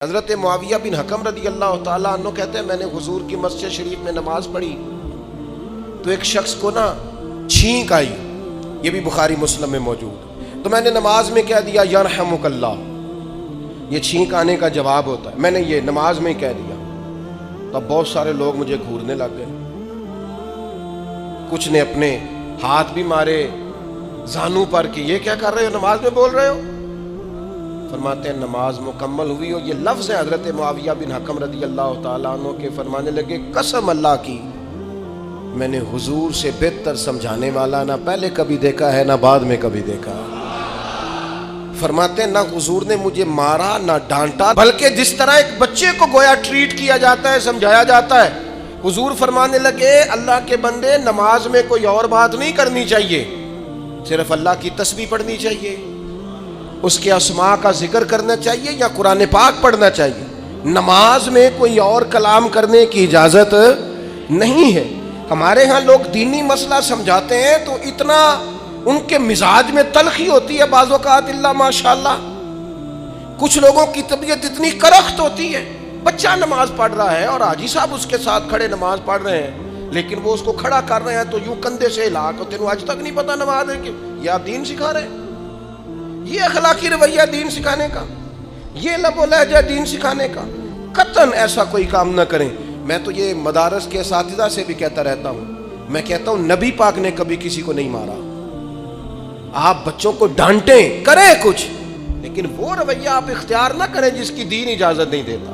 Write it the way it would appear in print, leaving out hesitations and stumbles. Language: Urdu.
حضرت معاویہ بن حکم رضی اللہ تعالیٰ عنہ کہتے ہیں میں نے حضور کی مسجد شریف میں نماز پڑھی تو ایک شخص کو نا چھینک آئی، یہ بھی بخاری مسلم میں موجود، تو میں نے نماز میں کہہ دیا یرحمک اللہ، یہ چھینک آنے کا جواب ہوتا ہے، میں نے یہ نماز میں ہی کہہ دیا، تب بہت سارے لوگ مجھے گھورنے لگ گئے، کچھ نے اپنے ہاتھ بھی مارے زانوں پر کہ یہ کیا کر رہے ہو، نماز میں بول رہے ہو۔ فرماتے ہیں نماز مکمل ہوئی اور یہ لفظ ہے حضرت معاویہ بن حکم رضی اللہ تعالیٰ عنہ کے، فرمانے لگے قسم اللہ کی میں نے حضور سے بہتر سمجھانے والا نہ پہلے کبھی دیکھا ہے نہ بعد میں کبھی دیکھا۔ فرماتے ہیں نہ حضور نے مجھے مارا نہ ڈانٹا، بلکہ جس طرح ایک بچے کو گویا ٹریٹ کیا جاتا ہے، سمجھایا جاتا ہے، حضور فرمانے لگے اللہ کے بندے نماز میں کوئی اور بات نہیں کرنی چاہیے، صرف اللہ کی تسبیح پڑھنی چاہیے، اس کے اسماء کا ذکر کرنا چاہیے یا قرآن پاک پڑھنا چاہیے، نماز میں کوئی اور کلام کرنے کی اجازت نہیں ہے۔ ہمارے ہاں لوگ دینی مسئلہ سمجھاتے ہیں تو اتنا ان کے مزاج میں تلخی ہوتی ہے بعض اوقات، اللہ ماشاءاللہ کچھ لوگوں کی طبیعت اتنی کرخت ہوتی ہے، بچہ نماز پڑھ رہا ہے اور حاجی صاحب اس کے ساتھ کھڑے نماز پڑھ رہے ہیں، لیکن وہ اس کو کھڑا کر رہے ہیں تو یوں کندھے سے ہلا کے، تینوں آج تک نہیں پتا نماز ہے کہ یہ آپ دین سکھا رہے ہیں، یہ اخلاقی رویہ دین سکھانے کا، یہ لب و لہجہ دین سکھانے کا، قطعاً ایسا کوئی کام نہ کریں۔ میں تو یہ مدارس کے اساتذہ سے بھی کہتا رہتا ہوں، میں کہتا ہوں نبی پاک نے کبھی کسی کو نہیں مارا، آپ بچوں کو ڈانٹیں، کریں کچھ، لیکن وہ رویہ آپ اختیار نہ کریں جس کی دین اجازت نہیں دیتا۔